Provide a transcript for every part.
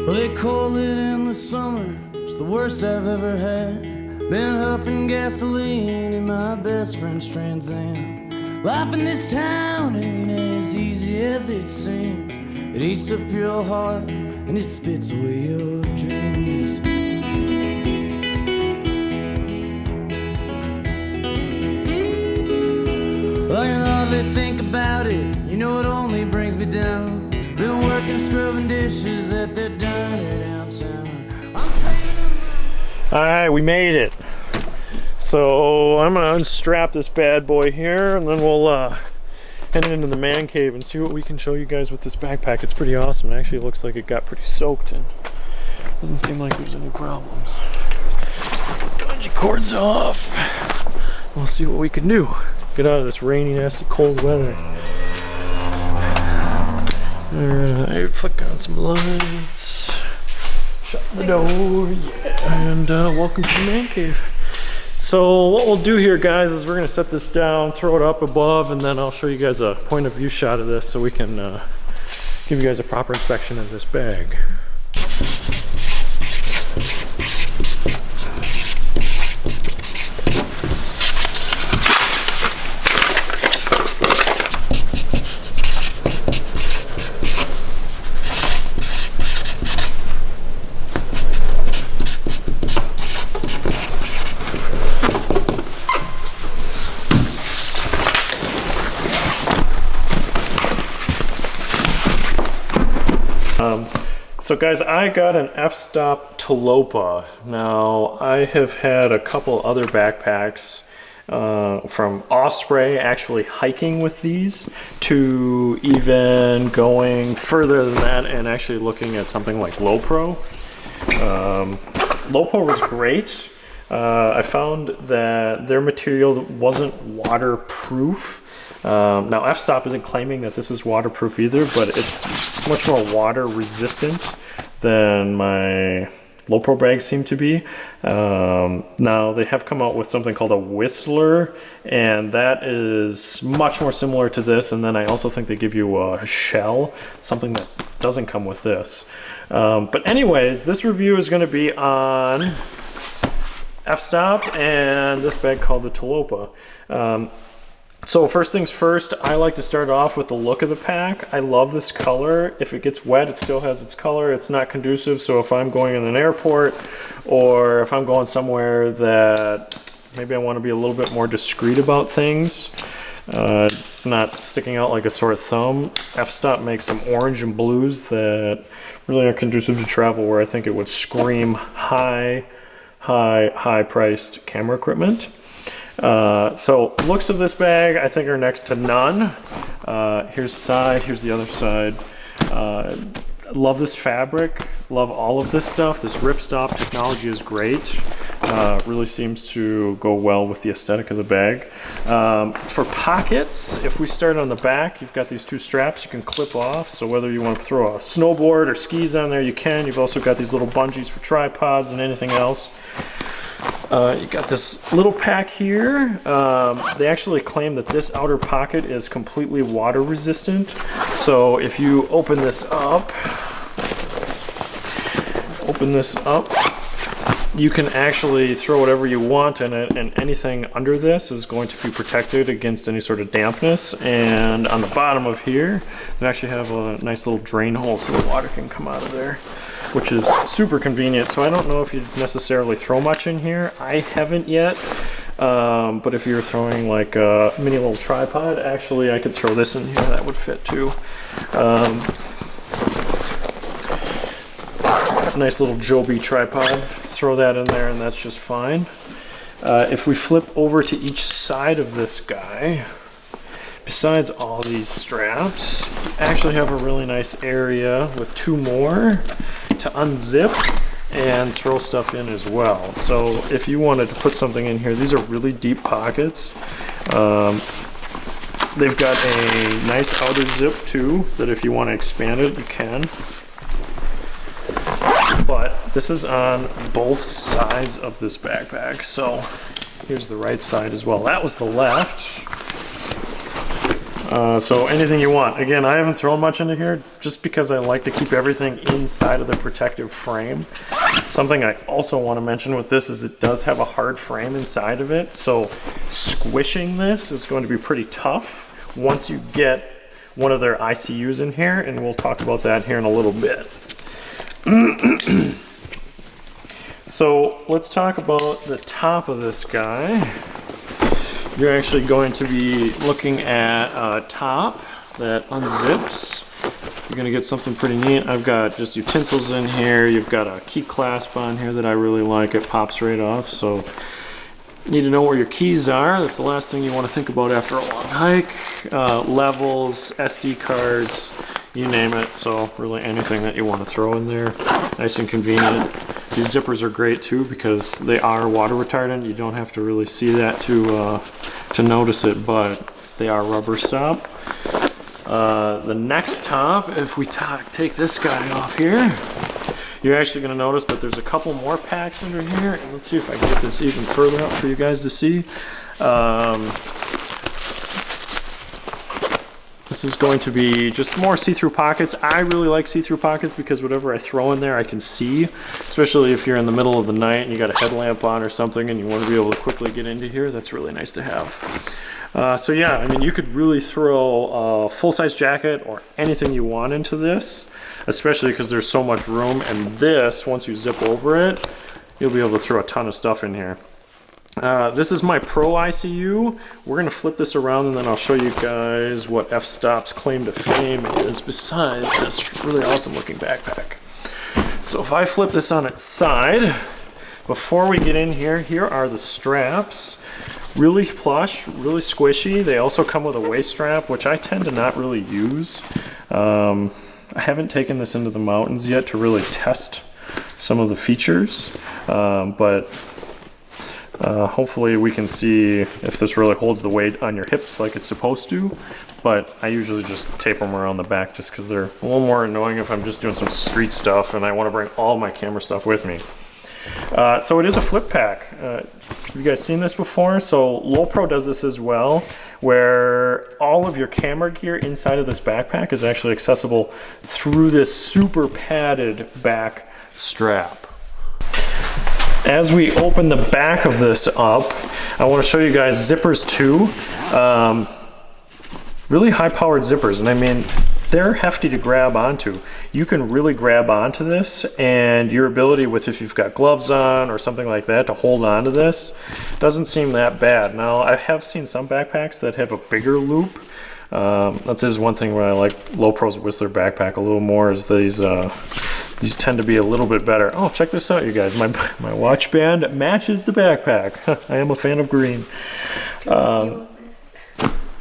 Well, they call it in the summer, it's the worst I've ever had. Been huffing gasoline in my best friend's Trans Am. Life in this town ain't as easy as it seems. It eats up your heart and it spits away your dreams. Well, I can hardly think about it, you know it only brings me down. Been working scrubbing dishes at the diner downtown. Alright, we made it. So I'm gonna unstrap this bad boy here and then we'll head into the man cave and see what we can show you guys with this backpack. It's pretty awesome. It actually looks like it got pretty soaked and doesn't seem like there's any problems. Bungee cords off. We'll see what we can do. Get out of this rainy, nasty, cold weather. Alright, flick on some lights. Shut the door, yeah. And welcome to the man cave. So what we'll do here, guys, is we're gonna set this down, throw it up above, and then I'll show you guys a point of view shot of this so we can give you guys a proper inspection of this bag. So guys, I got an F-Stop Gear. Now, I have had a couple other backpacks from Osprey, actually hiking with these, to even going further than that and actually looking at something like Lowpro. Lowpro was great. I found that their material wasn't waterproof. Now F-Stop isn't claiming that this is waterproof either, but it's much more water resistant than my Lowpro bags seem to be. Now they have come out with something called a Whistler, and that is much more similar to this, and then I also think they give you a shell, something that doesn't come with this. But anyways, this review is going to be on F-Stop and this bag called the Tilopa. So first things first, I like to start off with the look of the pack. I love this color. If it gets wet, it still has its color. It's not conducive, so if I'm going in an airport or if I'm going somewhere that maybe I want to be a little bit more discreet about things, it's not sticking out like a sore thumb. F-Stop makes some orange and blues that really are conducive to travel, where I think it would scream high-priced camera equipment. So looks of this bag I think are next to none. Here's side, here's the other side. Love this fabric, love all of this stuff. This ripstop technology is great. Really seems to go well with the aesthetic of the bag. For pockets, if we start on the back, you've got these two straps you can clip off, so whether you want to throw a snowboard or skis on there, you can. You've also got these little bungees for tripods and anything else. You got this little pack here. They actually claim that this outer pocket is completely water resistant. So if you open this up, you can actually throw whatever you want in it, and anything under this is going to be protected against any sort of dampness. And on the bottom of here, they actually have a nice little drain hole so the water can come out of there, which is super convenient. So I don't know if you'd necessarily throw much in here. I haven't yet, but if you're throwing like a mini little tripod, actually I could throw this in here, that would fit too. Nice little Joby tripod, throw that in there and that's just fine. If we flip over to each side of this guy, besides all these straps, you actually have a really nice area with two more to unzip and throw stuff in as well. So if you wanted to put something in here, these are really deep pockets. They've got a nice outer zip too, that if you want to expand it, you can. But this is on both sides of this backpack. So here's the right side as well. That was the left. So anything you want. Again, I haven't thrown much into here just because I like to keep everything inside of the protective frame. Something I also want to mention with this is it does have a hard frame inside of it, so squishing this is going to be pretty tough once you get one of their ICUs in here, and we'll talk about that here in a little bit. So let's talk about the top of this guy. You're actually going to be looking at a top that unzips. You're going to get something pretty neat. I've got just utensils in here. You've got a key clasp on here that I really like. It pops right off. So you need to know where your keys are. That's the last thing you want to think about after a long hike. Levels, SD cards, you name it. So really anything that you want to throw in there. Nice and convenient. These zippers are great too because they are water retardant. You don't have to really see that to notice it, but they are rubber stop. The next top, if we take this guy off here, you're actually going to notice that there's a couple more packs under here. And let's see if I can get this even further up for you guys to see. This is going to be just more see-through pockets. I really like see-through pockets because whatever I throw in there I can see, especially if you're in the middle of the night and you got a headlamp on or something and you want to be able to quickly get into here. That's really nice to have. So yeah, I mean, you could really throw a full-size jacket or anything you want into this, especially because there's so much room, and this, once you zip over it, you'll be able to throw a ton of stuff in here. This is my Pro ICU. We're going to flip this around and then I'll show you guys what F-Stop's claim to fame is besides this really awesome looking backpack. So if I flip this on its side, before we get in here, here are the straps. Really plush, really squishy. They also come with a waist strap, which I tend to not really use. I haven't taken this into the mountains yet to really test some of the features, but hopefully we can see if this really holds the weight on your hips like it's supposed to. But I usually just tape them around the back just because they're a little more annoying if I'm just doing some street stuff and I want to bring all my camera stuff with me. So it is a flip pack. Have you guys seen this before? So Lowepro does this as well, where all of your camera gear inside of this backpack is actually accessible through this super padded back strap. As we open the back of this up, I want to show you guys zippers too. Really high-powered zippers, and I mean, they're hefty to grab onto. You can really grab onto this, and your ability with, if you've got gloves on or something like that, to hold onto this doesn't seem that bad. Now, I have seen some backpacks that have a bigger loop. That's one thing where I like Lowepro's Whistler backpack a little more, is these tend to be a little bit better. Oh, check this out, you guys. My watch band matches the backpack. I am a fan of green.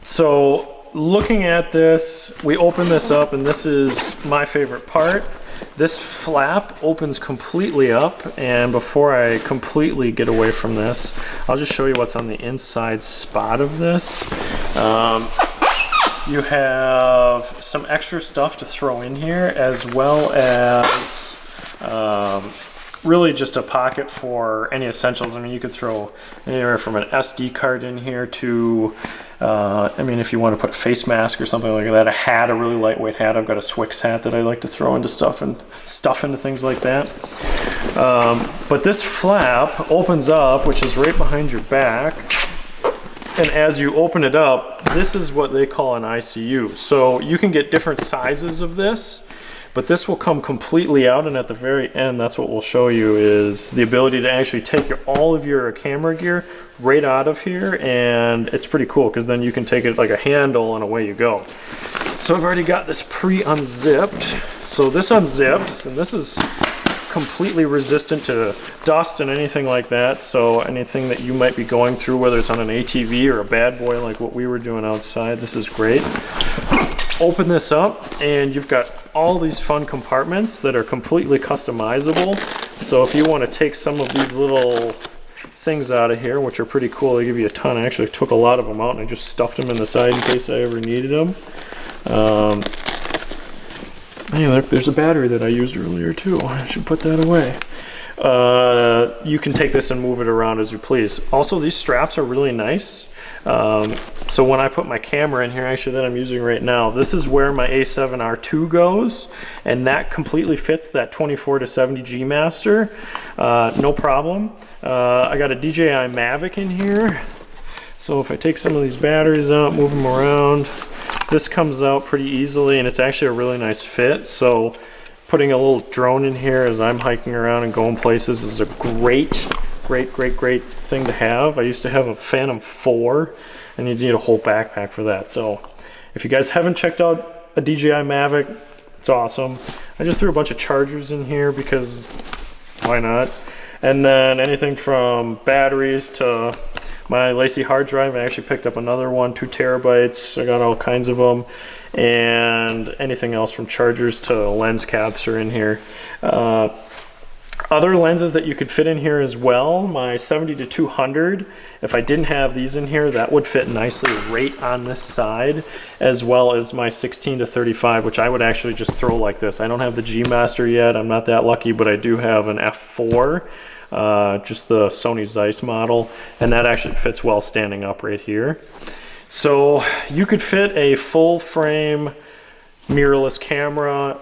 So looking at this, we open this up, and this is my favorite part. This flap opens completely up, and before I completely get away from this, I'll just show you what's on the inside spot of this. You have some extra stuff to throw in here, as well as really just a pocket for any essentials. I mean, you could throw anywhere from an SD card in here to, I mean, if you want to put a face mask or something like that, a hat, a really lightweight hat. I've got a Swix hat that I like to throw into stuff and stuff into things like that. But this flap opens up, which is right behind your back. And as you open it up, this is what they call an ICU. So you can get different sizes of this, but this will come completely out, and at the very end, that's what we'll show you, is the ability to actually take all of your camera gear right out of here, and it's pretty cool because then you can take it like a handle and away you go. So I've already got this pre-unzipped. So this unzips, and this is completely resistant to dust and anything like that, so anything that you might be going through, whether it's on an ATV or a bad boy like what we were doing outside, this is great. Open this up, and you've got all these fun compartments that are completely customizable. So if you want to take some of these little things out of here, which are pretty cool, they give you a ton. I actually took a lot of them out and I just stuffed them in the side in case I ever needed them. Hey, look, there's a battery that I used earlier too. I should put that away. You can take this and move it around as you please. Also, these straps are really nice. So when I put my camera in here, actually that I'm using right now, this is where my A7R2 goes, and that completely fits that 24 to 70 G Master, no problem. I got a DJI Mavic in here, so if I take some of these batteries out, move them around, this comes out pretty easily, and it's actually a really nice fit. So putting a little drone in here as I'm hiking around and going places is a great thing to have. I used to have a Phantom 4, and you need a whole backpack for that. So if you guys haven't checked out a DJI Mavic, it's awesome. I just threw a bunch of chargers in here because why not? And then anything from batteries to my Lacy hard drive. I actually picked up another one, 2 terabytes. I got all kinds of them. And anything else from chargers to lens caps are in here. Other lenses that you could fit in here as well, my 70 to 200, if I didn't have these in here, that would fit nicely right on this side, as well as my 16 to 35, which I would actually just throw like this. I don't have the G Master yet, I'm not that lucky, but I do have an F4, just the Sony Zeiss model, and that actually fits well standing up right here. So you could fit a full frame mirrorless camera,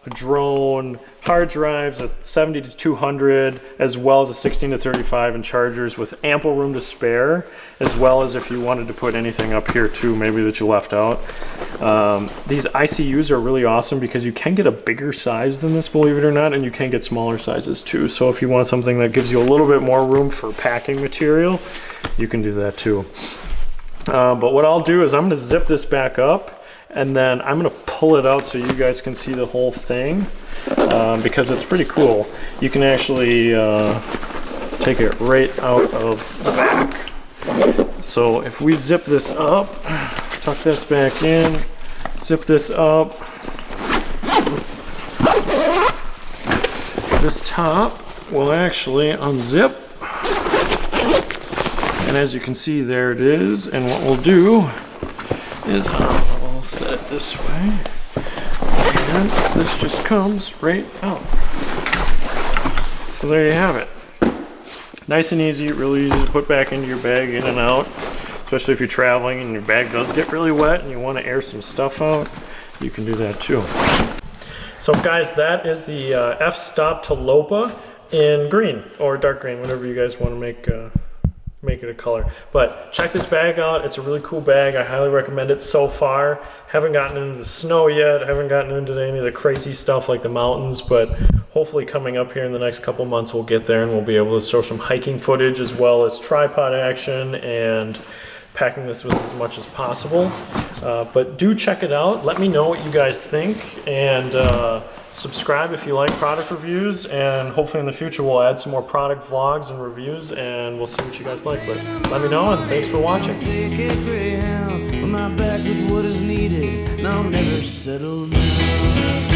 a drone, hard drives at 70 to 200, as well as a 16 to 35 and chargers with ample room to spare, as well as if you wanted to put anything up here too, maybe that you left out. These ICUs are really awesome because you can get a bigger size than this, believe it or not, and you can get smaller sizes too. So if you want something that gives you a little bit more room for packing material, you can do that too. But what I'll do is I'm gonna zip this back up, and then I'm gonna pull it out so you guys can see the whole thing, because it's pretty cool. You can actually take it right out of the back. So if we zip this up, tuck this back in, zip this up, this top will actually unzip. And as you can see, there it is. And what we'll do is I'll set it this way, and this just comes right out. So there you have it. Nice and easy, really easy to put back into your bag, in and out, especially if you're traveling and your bag does get really wet and you want to air some stuff out, you can do that too. So guys, that is the F-Stop Gear in green or dark green, whatever you guys want to make it a color. But check this bag out. It's a really cool bag. I highly recommend it so far. Haven't gotten into the snow yet. Haven't gotten into any of the crazy stuff like the mountains, but hopefully coming up here in the next couple months we'll get there and we'll be able to show some hiking footage as well as tripod action and packing this with as much as possible. But do check it out. Let me know what you guys think, and subscribe if you like product reviews, and hopefully in the future we'll add some more product vlogs and reviews, and we'll see what you guys like. But let me know, and thanks for watching. Take a Greyhound on my back with what is needed, and I'll never settle down.